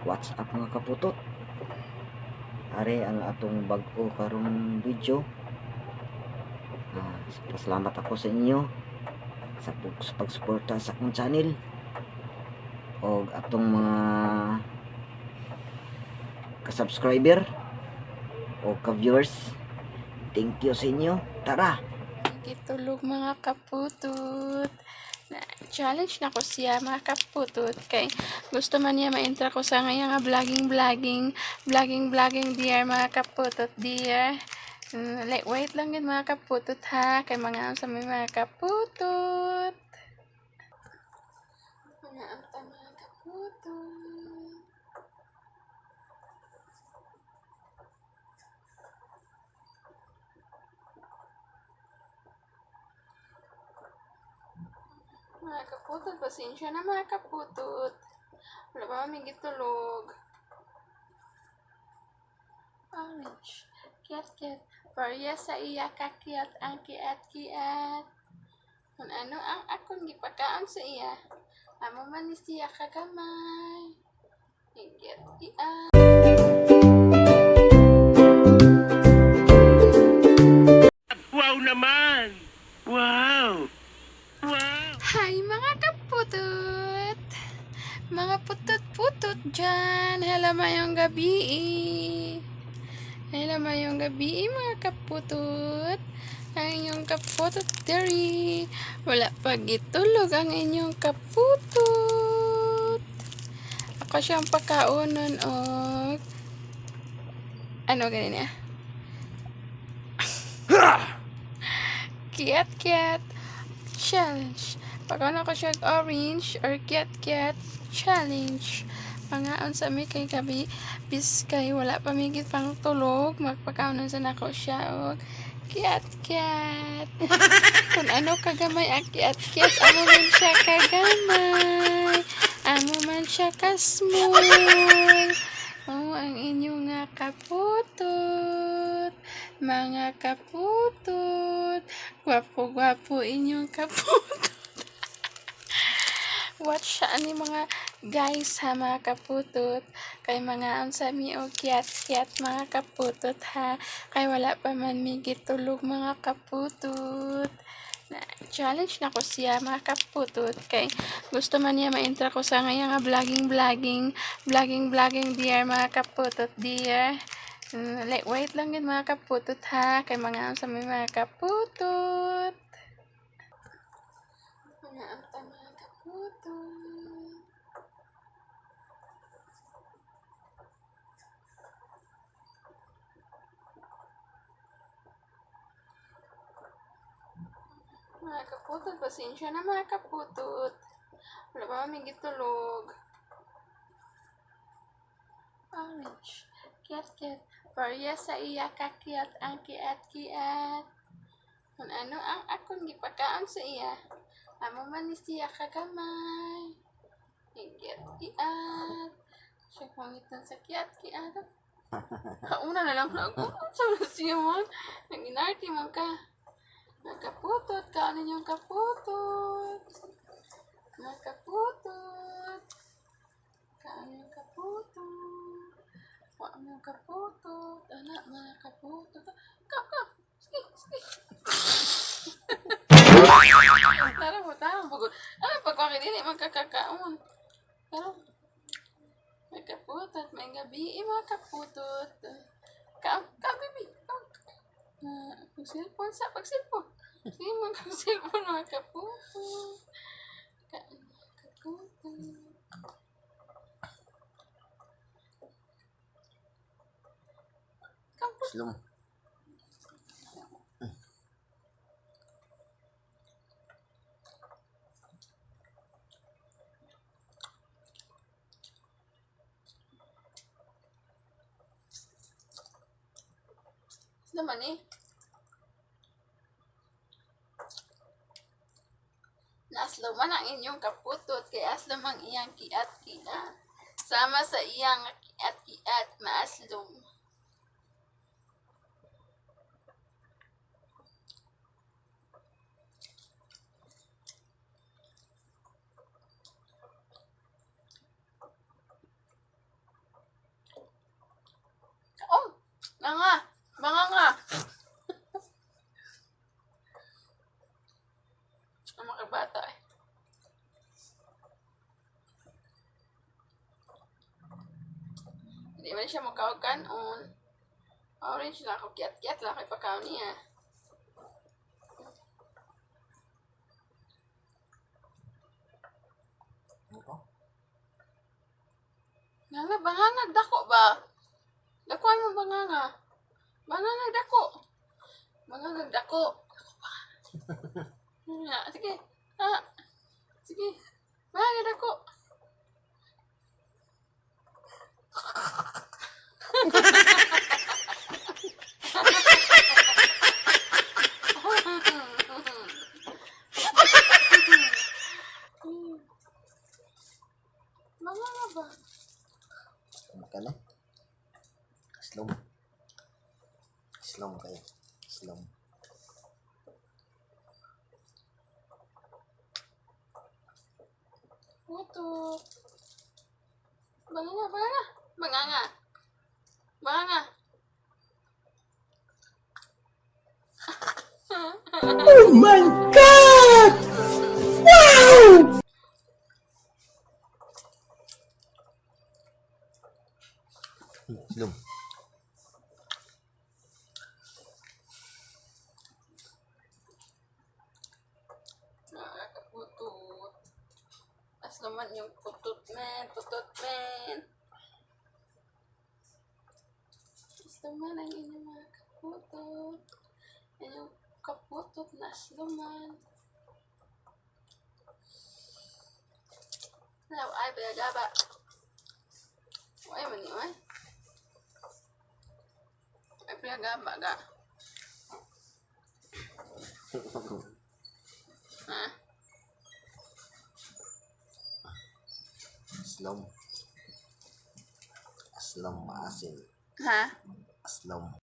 What's up mga kaputot? Are ang atong bag-o karong video. Pasalamat ako sa inyo sa pagsuporta sa akong channel o atong mga ka-subscriber o ka-viewers. Thank you sa inyo. Tara! Gitulog mga kaputot. Challenge na ko siya mga kaputot. Kay gusto man niya ma-intra ko sa ngayon nga vlogging dear mga kaputot dear. Like wait lang yun mga kaputot ha. Kay mga sa mga kaputot. Mga kaputot. Mga kaputot, pasensya na mga kaputot. Wala ba kami gitulog? Orange. Kiat. Parya sa iya kakiat ang kiat. Kung ano ang akong gipakaon sa iya. Amo man ni siya kagamay. Higit iyan. Wow naman! Wow! Hi mga kaputot! Mga putot-putot dyan! Hello mayong gabi! Hello mayong gabi mga kaputot! Ang inyong kaputot dari! Wala pag itulog ang inyong kaputot! Ako siyang pakaunon o ano ganyan niya? Kiat challenge. Pagkano ko siya orange or kiat challenge. Pangaon sa mi kay gabi biskay wala pa migit pang tulog magpakaunon sa nako siya og kiat. Kung ano kagamay ang kiat amo man siya kagamay. Amo man siya kasmall. Oh, ang inyong nga kaputot. Mga kaputot. Gwapo inyong kaputot. Watch siya ani mga guys ha mga kaputot. Kay mga unsami o kiat mga kaputot ha. Kay wala pa man migit tulog mga kaputot. Challenge na ko siya mga kaputot. Kay gusto man niya ma-intra ko sa ngayon nga vlogging dear mga kaputot dear. Like wait lang yun mga kaputot ha. Kay mga sa mga kaputot. Mga kaputot. Mga kaputot, pasensya na mga kaputot. Wala ba kami gitulog? Orange. Kiat. Parya sa iya kakiat ang kiat. Kung ano ang akong gipakaon sa iya. Amo man ni siya kagamay. Higit iyan. Siya pangitan sa kiat. Hauna na lang ako. Sa siya man. Nag-inarti man ka. Nagkaputot ka. Ano yung kaputot? Nagkaputot. Kaano yung kaputot? Wala yung kaputot. Anak, mga kaputot. Ka. Sige. Tarang. Ano pagkakit din, magkakakaon. Tarang. May kaputot. May gabi, mga kaputot. Ka, baby. Pag-cellphone. Sige, mag-cellphone, mga kaputot. Kaputot. Slum. Naman eh. Nasluman ang inyong kaputot kay aslom ang iyang kiat. Sama sa iyang kiat maaslom. Hindi man siya makawag kanon. Orange lang ako kiat-kiat lang kay pakaw niya. Nga bangangag dako ba? Dako mo banganga. Bangangag dako. Bangangag dako. Dako ba? Nga, sige. Sige. Bangangag dako. Banganga ba? Ano ka na? Slum. Slum kayo. Slum. Puto. Banganga, banganga. Banganga. Banganga. Oh my God! Wow! Slum. Nakakaputut. As naman yung putut, men. Putut, men. As naman ang inyong mga kaputut. Inyong kaputut na asluman. Now, ay, pinagaba. Ay, mani, ay. Ay, pinagaba ga. Ha? Slum. Slum maasin. Ha? Slum.